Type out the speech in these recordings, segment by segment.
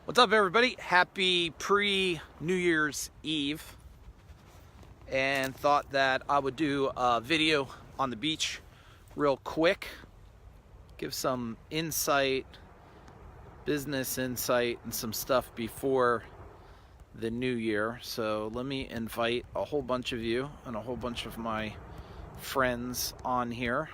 What's up, everybody? Happy pre-New Year's Eve. And thought that I would do a video on the beach real quick. Give some insight, business insight, and some stuff before the new year. So let me invite a whole bunch of you and a whole bunch of my friends on here.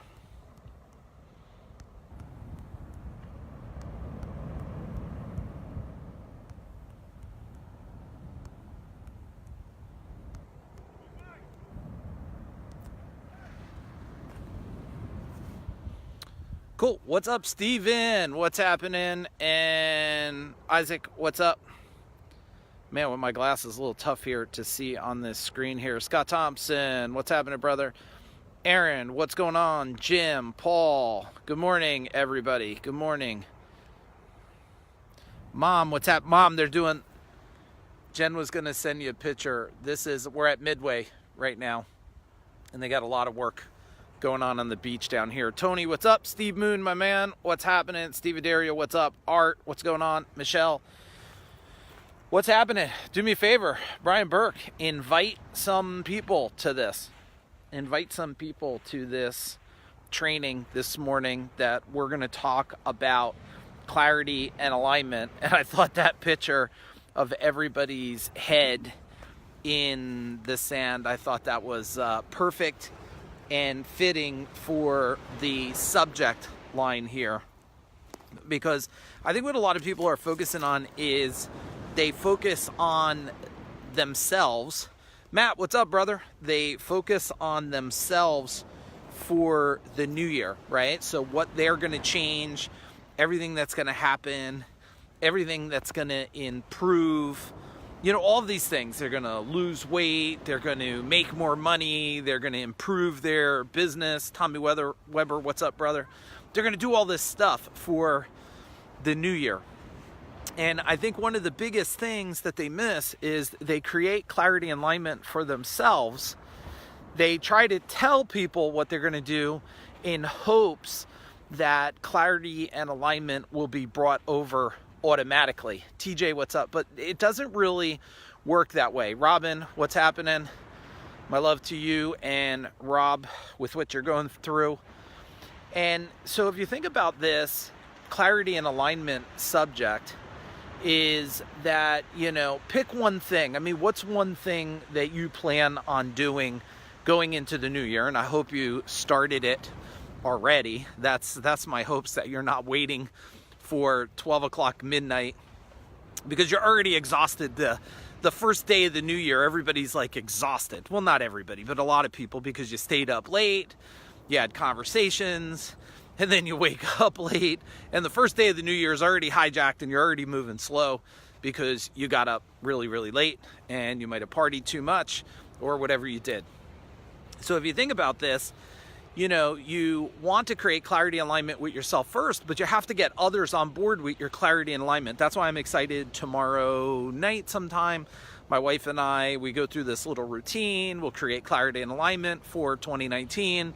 Cool. What's up, Steven? What's happening? And Isaac, what's up? Man, with my glasses, a little tough here to see on this screen here. Scott Thompson, what's happening, brother? Aaron, what's going on? Jim, Paul, good morning, everybody. Good morning. Mom, what's happening? Mom, they're doing... Jen was going to send you a picture. We're at Midway right now, and they got a lot of work going on the beach down here. Tony, what's up? Steve Moon, my man, what's happening? Steve Adario, what's up? Art, what's going on? Michelle, what's happening? Do me a favor, Brian Burke, invite some people to this. Invite some people to this training this morning that we're going to talk about clarity and alignment. And I thought that picture of everybody's head in the sand, I thought that was perfect and fitting for the subject line here, because I think what a lot of people are focusing on is they focus on themselves. Matt, what's up, brother? They focus on themselves for the new year, right? So what they're going to change, everything that's going to happen, everything that's going to improve, all of these things. They're going to lose weight, they're going to make more money, they're going to improve their business. Tommy Weber, what's up, brother? They're going to do all this stuff for the new year. And I think one of the biggest things that they miss is they create clarity and alignment for themselves. They try to tell people what they're going to do in hopes that clarity and alignment will be brought over automatically. TJ, what's up? But it doesn't really work that way. Robin, what's happening? My love to you and Rob with what you're going through. And so if you think about this clarity and alignment subject, is that, pick one thing. I mean, what's one thing that you plan on doing going into the new year? And I hope you started it already. That's my hopes, that you're not waiting for 12 o'clock midnight, because you're already exhausted. The first day of the new year, everybody's like exhausted. Well, not everybody, but a lot of people, because you stayed up late, you had conversations, and then you wake up late, and the first day of the new year is already hijacked, and you're already moving slow because you got up really, really late, and you might have partied too much or whatever you did. So if you think about this, you want to create clarity and alignment with yourself first, but you have to get others on board with your clarity and alignment. That's why I'm excited. Tomorrow night sometime, my wife and I, we go through this little routine. We'll create clarity and alignment for 2019.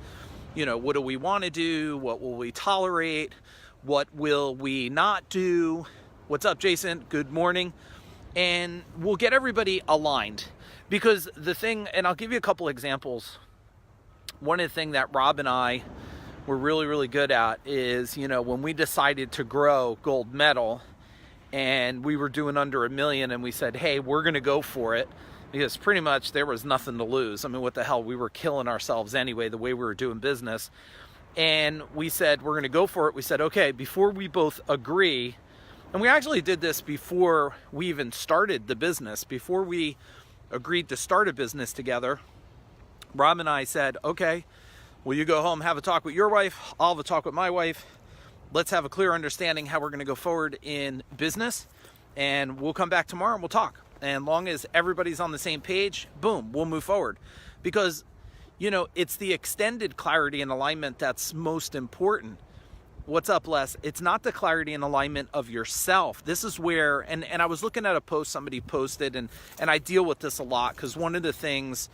What do we want to do? What will we tolerate? What will we not do? What's up, Jason? Good morning. And we'll get everybody aligned, because the thing, and I'll give you a couple examples. One of the things that Rob and I were really, really good at is, when we decided to grow Gold Medal and we were doing under $1 million, and we said, hey, we're going to go for it, because pretty much there was nothing to lose. I mean, what the hell? We were killing ourselves anyway, the way we were doing business. And we said, we're going to go for it. We said, okay, before we both agree, and we actually did this before we even started the business, before we agreed to start a business together, Rob and I said, okay, will you go home, have a talk with your wife? I'll have a talk with my wife. Let's have a clear understanding how we're going to go forward in business. And we'll come back tomorrow and we'll talk. And long as everybody's on the same page, boom, we'll move forward. Because, it's the extended clarity and alignment that's most important. What's up, Les? It's not the clarity and alignment of yourself. This is where, and I was looking at a post somebody posted, and I deal with this a lot, because one of the things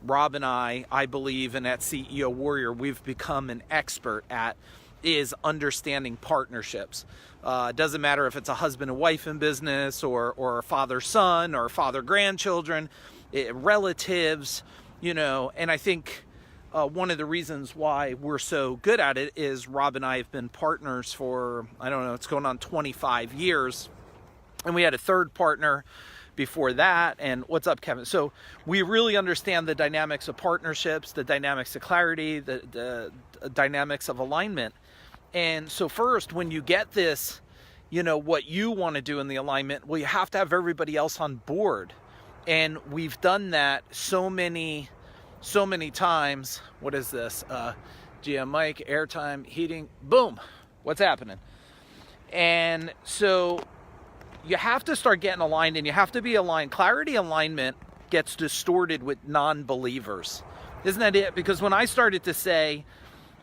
Rob and I believe, and at CEO Warrior, we've become an expert at is understanding partnerships. It doesn't matter if it's a husband and wife in business, or a father-son, or father-grandchildren, relatives, and I think one of the reasons why we're so good at it is Rob and I have been partners for, I don't know, it's going on 25 years. And we had a third partner before that. And what's up, Kevin? So we really understand the dynamics of partnerships, the dynamics of clarity, the dynamics of alignment. And so first, when you get this, what you want to do in the alignment, well, you have to have everybody else on board. And we've done that so many times. What is this? GM mic, airtime, heating, boom. What's happening? And so you have to start getting aligned, and you have to be aligned. Clarity alignment gets distorted with non-believers. Isn't that it? Because when I started to say,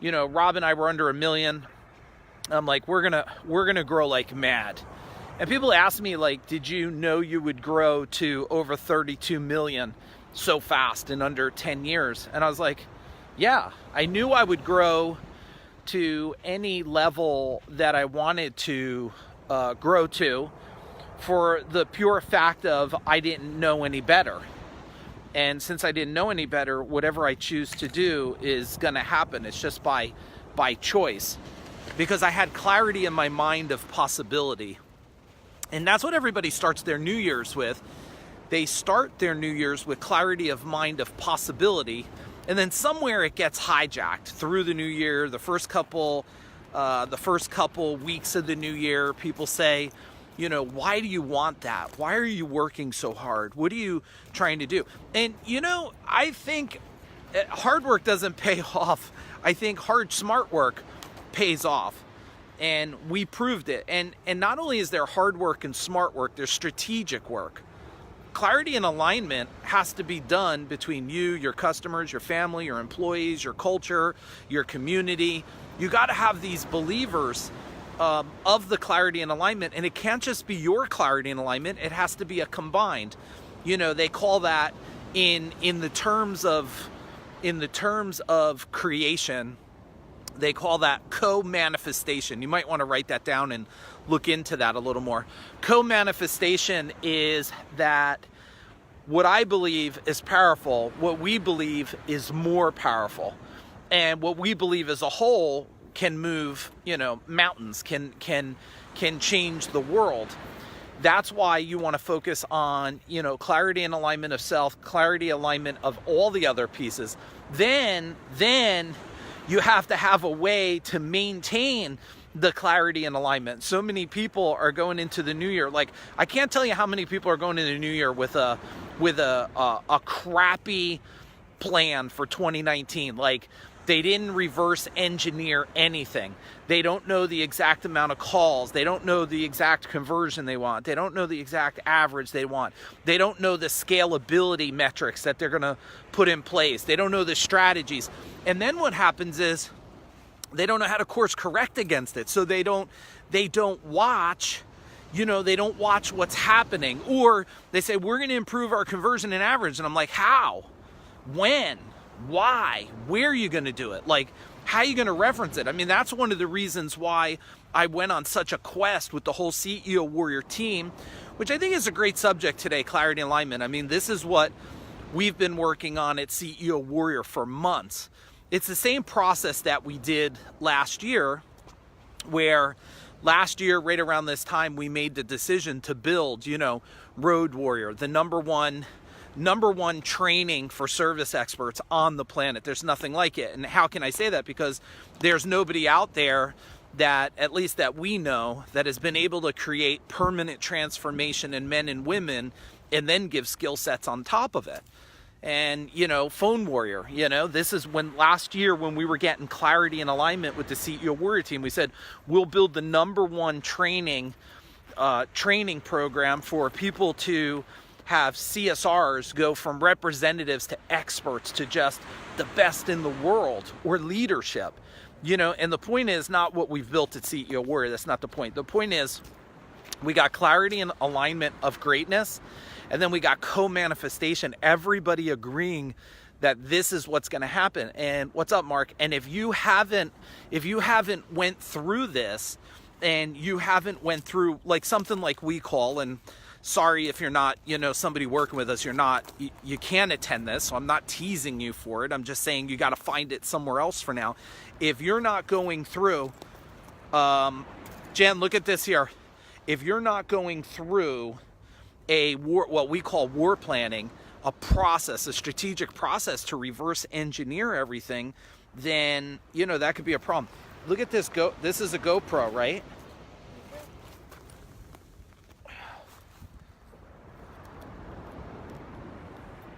Rob and I were under 1 million, I'm like, we're gonna grow like mad. And people ask me, like, did you know you would grow to over 32 million so fast in under 10 years? And I was like, yeah, I knew I would grow to any level that I wanted to grow to, for the pure fact of I didn't know any better. And since I didn't know any better, whatever I choose to do is gonna happen. It's just by choice, because I had clarity in my mind of possibility. And that's what everybody starts their New Year's with. They start their New Year's with clarity of mind of possibility, and then somewhere it gets hijacked through the new year. The first couple weeks of the new year, people say, why do you want that? Why are you working so hard? What are you trying to do? And, I think hard work doesn't pay off. I think hard, smart work pays off. And we proved it. And not only is there hard work and smart work, there's strategic work. Clarity and alignment has to be done between you, your customers, your family, your employees, your culture, your community. You got to have these believers of the clarity and alignment, and it can't just be your clarity and alignment. It has to be a combined. They call that in the terms of creation, they call that co-manifestation. You might want to write that down and look into that a little more. Co-manifestation is that what I believe is powerful, what we believe is more powerful, and what we believe as a whole can move, mountains, can change the world. That's why you want to focus on, clarity and alignment of self, clarity, alignment of all the other pieces. Then you have to have a way to maintain the clarity and alignment. So many people are going into the new year. Like, I can't tell you how many people are going into the new year with a crappy plan for 2019. Like, they didn't reverse engineer anything. They don't know the exact amount of calls. They don't know the exact conversion they want. They don't know the exact average they want. They don't know the scalability metrics that they're gonna put in place. They don't know the strategies. And then what happens is they don't know how to course correct against it. So they don't watch, they don't watch what's happening. Or they say, we're gonna improve our conversion and average. And I'm like, how? When? Why? Where are you going to do it? Like, how are you going to reference it? I mean, that's one of the reasons why I went on such a quest with the whole CEO Warrior team, which I think is a great subject today, clarity and alignment. I mean, this is what we've been working on at CEO Warrior for months. It's the same process that we did last year, where last year, right around this time, we made the decision to build, Road Warrior, the number one training for service experts on the planet. There's nothing like it. And how can I say that? Because there's nobody out there that, at least that we know, that has been able to create permanent transformation in men and women and then give skill sets on top of it. And, Phone Warrior, this is when last year when we were getting clarity and alignment with the CEO Warrior team, we said, we'll build the number one training program for people to have CSRs go from representatives to experts to just the best in the world, or leadership, and the point is not what we've built at CEO Warrior. That's not the point. The point is we got clarity and alignment of greatness, and then we got co-manifestation, everybody agreeing that this is what's going to happen. And what's up, Mark? And if you haven't went through this, and you haven't went through like something like we call, and sorry if you're not, somebody working with us, you can't attend this, so I'm not teasing you for it. I'm just saying you got to find it somewhere else for now. If you're not going through, Jen, look at this here. If you're not going through a war, what we call war planning, a process, a strategic process to reverse engineer everything, then, that could be a problem. Look at this. This is a GoPro, right?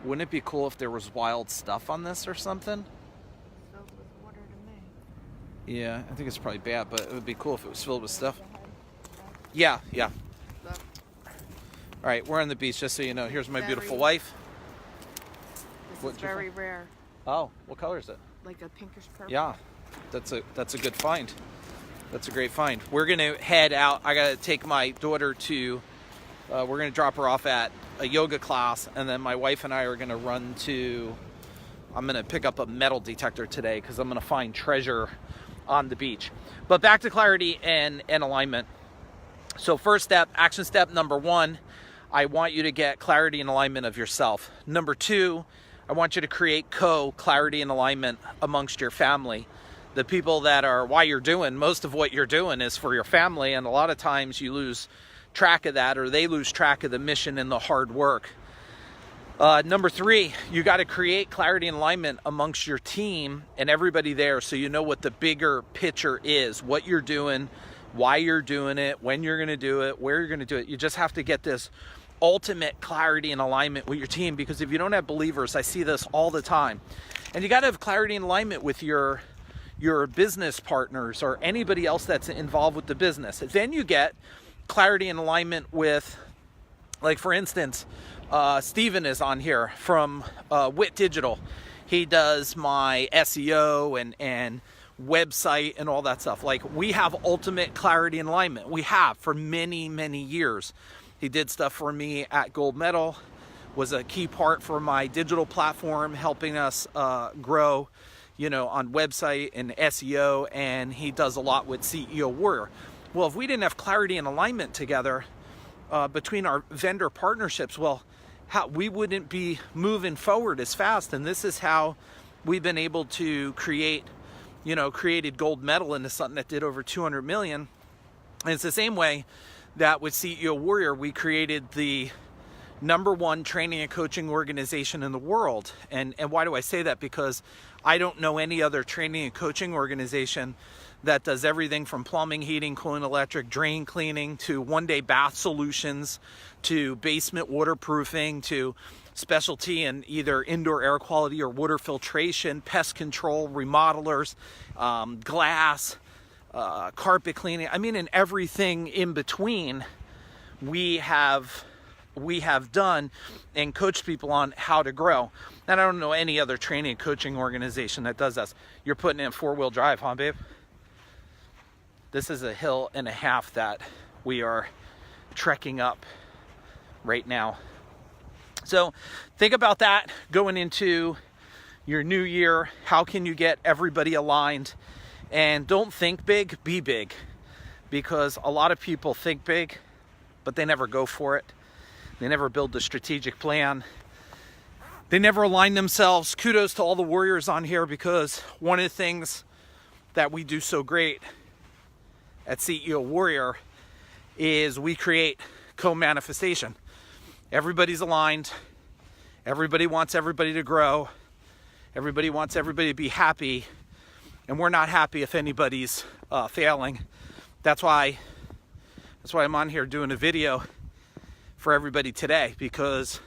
Wouldn't it be cool if there was wild stuff on this or something? Filled with water to me. Yeah, I think it's probably bad, but it would be cool if it was filled with stuff. Yeah. All right, we're on the beach, just so you know. Here's my beautiful wife. This is very rare. Oh, what color is it? Like a pinkish purple. Yeah, that's a good find. That's a great find. We're gonna head out. I gotta take my daughter to. We're gonna drop her off at a yoga class, and then my wife and I are gonna run to. I'm gonna pick up a metal detector today because I'm gonna find treasure on the beach. But back to clarity and alignment. So first step, action step number 1, I want you to get clarity and alignment of yourself. Number 2, I want you to create clarity and alignment amongst your family. The people that are why you're doing, most of what you're doing is for your family, and a lot of times you lose track of that, or they lose track of the mission and the hard work. Number 3, you got to create clarity and alignment amongst your team and everybody there, so you know what the bigger picture is, what you're doing, why you're doing it, when you're going to do it, where you're going to do it. You just have to get this ultimate clarity and alignment with your team, because if you don't have believers, I see this all the time, and you got to have clarity and alignment with your business partners or anybody else that's involved with the business. Then you get clarity and alignment with, like, for instance, Steven is on here from Wit Digital. He does my SEO and website and all that stuff. Like, we have ultimate clarity and alignment. We have for many, many years. He did stuff for me at Gold Medal, was a key part for my digital platform, helping us grow, on website and SEO, and he does a lot with CEO Warrior. Well, if we didn't have clarity and alignment together between our vendor partnerships, we wouldn't be moving forward as fast. And this is how we've been able to created Gold Medal into something that did over 200 million. And it's the same way that with CEO Warrior, we created the #1 training and coaching organization in the world. And why do I say that? Because I don't know any other training and coaching organization that does everything from plumbing, heating, cooling, electric, drain cleaning, to one-day bath solutions, to basement waterproofing, to specialty in either indoor air quality or water filtration, pest control, remodelers, glass, carpet cleaning. I mean, and everything in between we have done and coached people on how to grow. And I don't know any other training and coaching organization that does this. You're putting in 4-wheel drive, huh, babe? This is a hill and a half that we are trekking up right now. So think about that going into your new year. How can you get everybody aligned? And don't think big, be big. Because a lot of people think big, but they never go for it. They never build the strategic plan. They never align themselves. Kudos to all the warriors on here, because one of the things that we do so great at CEO Warrior is we create co-manifestation. Everybody's aligned. Everybody wants everybody to grow. Everybody wants everybody to be happy. And we're not happy if anybody's failing. That's why I'm on here doing a video for everybody today, because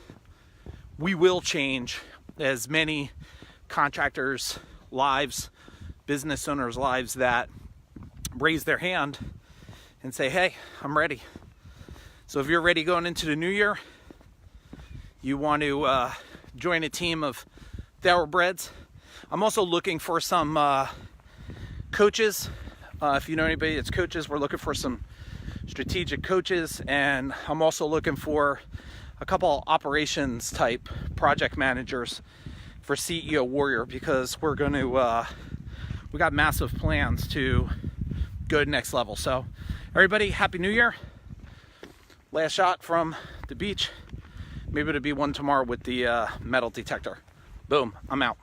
we will change as many contractors' lives, business owners' lives that raise their hand and say, hey, I'm ready. So if you're ready going into the new year, you want to join a team of thoroughbreds. I'm also looking for some coaches. If you know anybody that's coaches, we're looking for some strategic coaches, and I'm also looking for a couple operations type project managers for CEO Warrior, because we're going to, we got massive plans to go to the next level. So everybody, Happy New Year. Last shot from the beach. Maybe it'll be one tomorrow with the metal detector. Boom, I'm out.